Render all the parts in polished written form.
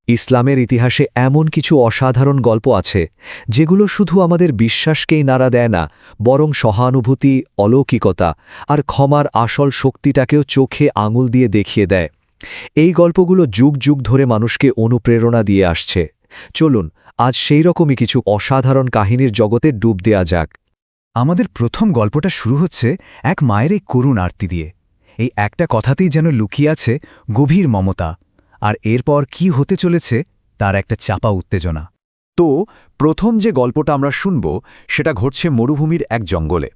ইসলামের ইতিহাসে এমন কিছু অসাধারণ গল্প আছে যেগুলো শুধু আমাদের বিশ্বাসকেই নাড়া দেয় না, বরং সহানুভূতি, অলৌকিকতা আর ক্ষমার আসল শক্তিটাকেও চোখে আঙুল দিয়ে দেখিয়ে দেয়। এই গল্পগুলো যুগ যুগ ধরে মানুষকে অনুপ্রেরণা দিয়ে আসছে। চলুন আজ সেই রকমই কিছু অসাধারণ কাহিনীর জগতে ডুব দেয়া যাক। আমাদের প্রথম গল্পটা শুরু হচ্ছে এক মায়ের এই করুণ আরতি দিয়ে। এই একটা কথাতেই যেন লুকিয়ে আছে গভীর মমতা, আর এরপর কি হতে চলেছে তার একটা চাপা উত্তেজনা। তো প্রথম যে গল্পটা আমরা শুনব সেটা ঘটছে মরুভূমির এক জঙ্গলে,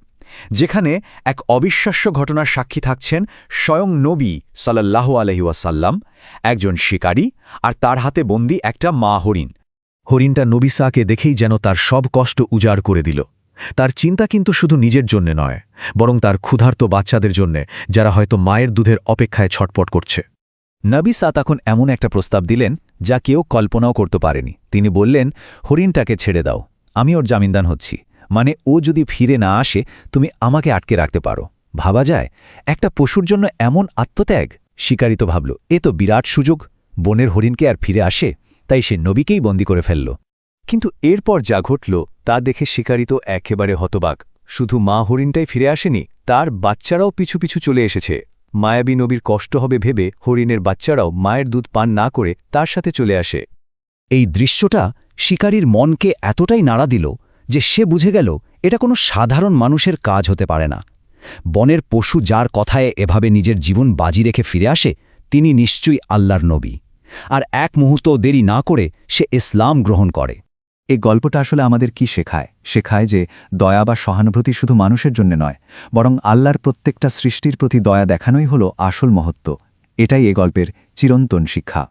যেখানে এক অবিশ্বাস্য ঘটনার সাক্ষী থাকছেন স্বয়ং নবী সাল্লাল্লাহু আলাইহি ওয়াসাল্লাম, একজন শিকারী, আর তার হাতে বন্দী একটা মা হরিণ। হরিণটা নবী সাকে দেখেই যেন তার সব কষ্ট উজাড় করে দিল। তার চিন্তা কিন্তু শুধু নিজের জন্য নয়, বরং তার ক্ষুধার্ত বাচ্চাদের জন্যে, যারা হয়তো মায়ের দুধের অপেক্ষায় ছটপট করছে। নবী সা তখন এমন একটা প্রস্তাব দিলেন যা কেউ কল্পনাও করতে পারেনি। তিনি বললেন, হরিণটাকে ছেড়ে দাও, আমি ওর জামিনদার হচ্ছি। মানে ও যদি ফিরে না আসে তুমি আমাকে আটকে রাখতে পারো। ভাবা যায় একটা পশুর জন্য এমন আত্মত্যাগ? শিকারী তো ভাবল এ তো বিরাট সুযোগ, বনের হরিণকে আর ফিরে আসে, তাই সে নবীকেই বন্দী করে ফেলল। কিন্তু এরপর যা ঘটল তা দেখে শিকারী তো একেবারে হতবাক। শুধু মা হরিণটাই ফিরে আসেনি, তার বাচ্চারাও পিছু পিছু চলে এসেছে। মায়াবী নবীর কষ্ট হবে ভেবে হরিণের বাচ্চারাও মায়ের দুধ পান না করে তার সাথে চলে আসে। এই দৃশ্যটা শিকারীর মনকে এতটাই নাড়া দিল যে সে বুঝে গেল এটা কোনো সাধারণ মানুষের কাজ হতে পারে না। বনের পশু যার কথায় এভাবে নিজের জীবন বাজি রেখে ফিরে আসে, তিনি নিশ্চয়ই আল্লাহর নবী। আর এক মুহূর্ত দেরি না করে সে ইসলাম গ্রহণ করে। এই গল্পটা আসলে আমাদের কি শেখায়? শেখায় যে দয়া বা সহানুভূতি শুধু মানুষের জন্য নয়, বরং আল্লাহর প্রত্যেকটা সৃষ্টির প্রতি দয়া দেখানোই হলো আসল মহত্ব। এটাই এ গল্পের চিরন্তন শিক্ষা।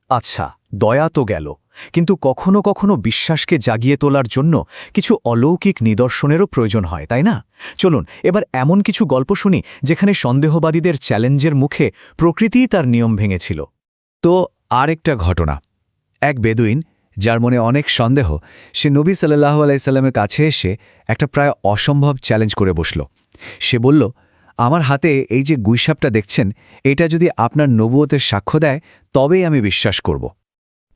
আচ্ছা, দয়া তো গেল, কিন্তু কখনো কখনো বিশ্বাসকে জাগিয়ে তোলার জন্য কিছু অলৌকিক নিদর্শনেরও প্রয়োজন হয়, তাই না? চলুন এবার এমন কিছু গল্প শুনি যেখানে সন্দেহবাদীদের চ্যালেঞ্জের মুখে প্রকৃতিই তার নিয়ম ভেঙেছিল। তো আরেকটা ঘটনা, এক বেদুইন যার মনে অনেক সন্দেহ, সে নবী সাল্লাল্লাহু আলাইহি সাল্লামের কাছে এসে একটা প্রায় অসম্ভব চ্যালেঞ্জ করে বসল। সে বলল, আমার হাতে এই যে গুইসাপটা দেখছেন, এটা যদি আপনার নবুয়তের সাক্ষ্য দেয় তবেই আমি বিশ্বাস করব।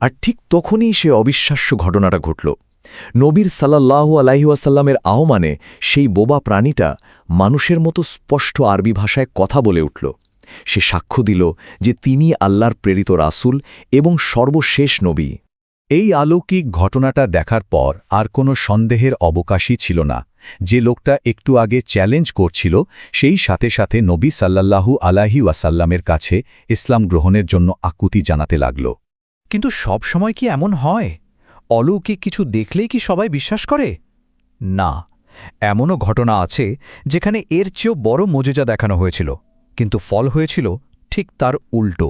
আর ঠিক তখনই সে অবিশ্বাস্য ঘটনাটা ঘটল। নবীর সাল্লাল্লাহু আলাইহি ওয়াসাল্লামের আহ্বানে সেই বোবা প্রাণীটা মানুষের মতো স্পষ্ট আরবি ভাষায় কথা বলে উঠল। সে সাক্ষ্য দিল যে তিনি আল্লাহর প্রেরিত রাসূল এবং সর্বশেষ নবী। এই অলৌকিক ঘটনাটা দেখার পর আর কোনো সন্দেহের অবকাশই ছিল না। যে লোকটা একটু আগে চ্যালেঞ্জ করছিল সেই সাথে সাথে নবী সাল্লাল্লাহু আলাইহি ওয়াসাল্লামের কাছে ইসলাম গ্রহণের জন্য আকুতি জানাতে লাগল। কিন্তু সব সময় কি এমন হয়? অলৌকিক কিছু দেখলেই কি সবাই বিশ্বাস করে? না, এমনও ঘটনা আছে যেখানে এর চেয়েও বড় মোজেজা দেখানো হয়েছিল, কিন্তু ফল হয়েছিল ঠিক তার উল্টো।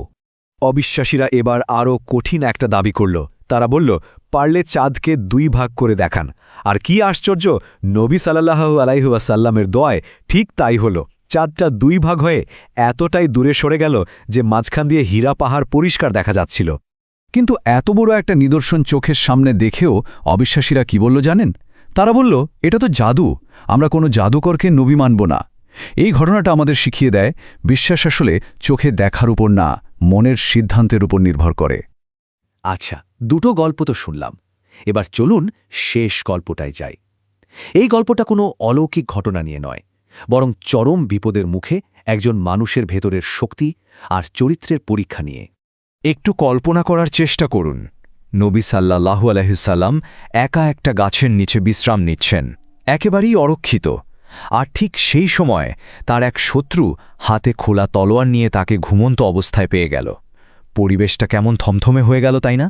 অবিশ্বাসীরা এবার আরও কঠিন একটা দাবি করল। তারা বলল, পারলে চাঁদকে 2 ভাগ করে দেখান। আর কি আশ্চর্য, নবী সাল্লাল্লাহু আলাইহি ওয়াসাল্লামের দোয়ায় ঠিক তাই হল। চাঁদটা 2 ভাগ হয়ে এতটাই দূরে সরে গেল যে মাঝখান দিয়ে হীরা পাহাড় পরিষ্কার দেখা যাচ্ছিল। কিন্তু এত বড় একটা নিদর্শন চোখের সামনে দেখেও অবিশ্বাসীরা কি বলল জানেন? তারা বলল, এটা তো জাদু, আমরা কোনো জাদুকরকে নবী মানব না। এই ঘটনাটা আমাদের শিখিয়ে দেয়, বিশ্বাস আসলে চোখে দেখার উপর না, মনের সিদ্ধান্তের উপর নির্ভর করে। আচ্ছা, দুটো গল্প তো শুনলাম, এবার চলুন শেষ গল্পটায় যাই। এই গল্পটা কোনো অলৌকিক ঘটনা নিয়ে নয়, বরং চরম বিপদের মুখে একজন মানুষের ভেতরের শক্তি আর চরিত্রের পরীক্ষা নিয়ে। একটু কল্পনা করার চেষ্টা করুন, নবী সাল্লাল্লাহু আলাইহি সাল্লাম একা একটা গাছের নিচে বিশ্রাম নিচ্ছেন, একেবারেই অরক্ষিত। আর ঠিক সেই সময় তার এক শত্রু হাতে খোলা তলোয়ার নিয়ে তাকে ঘুমন্ত অবস্থায় পেয়ে গেল। পরিবেশটা কেমন থমথমে হয়ে গেল, তাই না?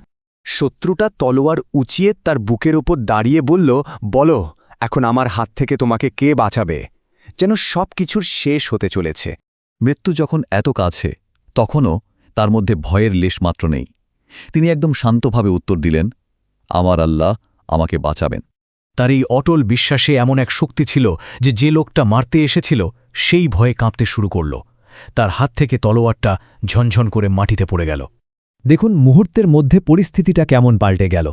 শত্রুটা তলোয়ার উঁচিয়ে তার বুকের ওপর দাঁড়িয়ে বলল, বলো এখন আমার হাত থেকে তোমাকে কে বাঁচাবে? যেন সব কিছুর শেষ হতে চলেছে। মৃত্যু যখন এত কাছে, তখনও তার মধ্যে ভয়ের লেশমাত্র নেই। তিনি একদম শান্তভাবে উত্তর দিলেন, আমার আল্লাহ আমাকে বাঁচাবেন। তার এই অটল বিশ্বাসে এমন এক শক্তি ছিল যে যে লোকটা মারতে এসেছিল সেই ভয়ে কাঁপতে শুরু করল। তার হাত থেকে তলোয়ারটা ঝনঝন করে মাটিতে পড়ে গেল। দেখুন মুহূর্তের মধ্যে পরিস্থিতিটা কেমন পাল্টে গেল।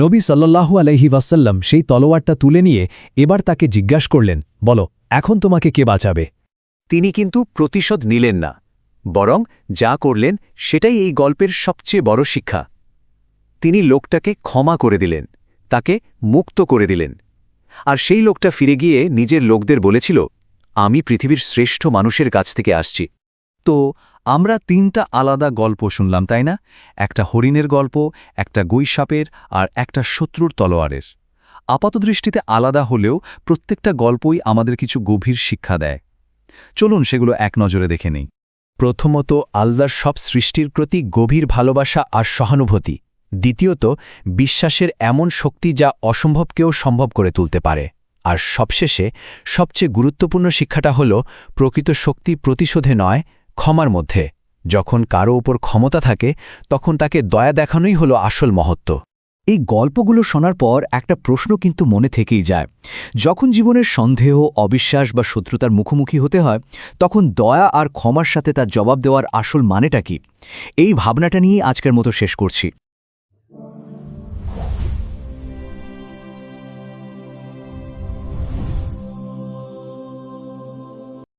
নবী সাল্লাল্লাহু আলাইহি ওয়াসাল্লাম সেই তলোয়ারটা তুলে নিয়ে এবার তাকে জিজ্ঞাসা করলেন, বলো এখন তোমাকে কে বাঁচাবে? তিনি কিন্তু প্রতিশোধ নিলেন না, বরং যা করলেন সেটাই এই গল্পের সবচেয়ে বড় শিক্ষা। তিনি লোকটাকে ক্ষমা করে দিলেন, তাকে মুক্ত করে দিলেন। আর সেই লোকটা ফিরে গিয়ে নিজের লোকদের বলেছিল, আমি পৃথিবীর শ্রেষ্ঠ মানুষের কাছ থেকে আসছি। তো আমরা 3টা আলাদা গল্প শুনলাম, তাই না? একটা হরিণের গল্প, একটা গৈসাপের আর একটা শত্রুর তলোয়ারের। আপাতদৃষ্টিতে আলাদা হলেও প্রত্যেকটা গল্পই আমাদের কিছু গভীর শিক্ষা দেয়। চলুন সেগুলো এক নজরে দেখে নেই। প্রথমত, আল্লাহর সব সৃষ্টির প্রতি গভীর ভালোবাসা আর সহানুভূতি। দ্বিতীয়ত, বিশ্বাসের এমন শক্তি যা অসম্ভবকেও সম্ভব করে তুলতে পারে। আর সবশেষে সবচেয়ে গুরুত্বপূর্ণ শিক্ষাটা হল প্রকৃত শক্তি প্রতিশোধে নয়, ক্ষমার মধ্যে। যখন কারো ওপর ক্ষমতা থাকে তখন তাকে দয়া দেখানোই হল আসল মহত্ব। এই গল্পগুলো শোনার পর একটা প্রশ্ন কিন্তু মনে থেকেই যায়। যখন জীবনের সন্দেহ, অবিশ্বাস বা শত্রুতার মুখোমুখি হতে হয়, তখন দয়া আর ক্ষমার সাথে তার জবাব দেওয়ার আসল মানেটা কি? এই ভাবনাটা নিয়েই আজকের মতো শেষ করছি।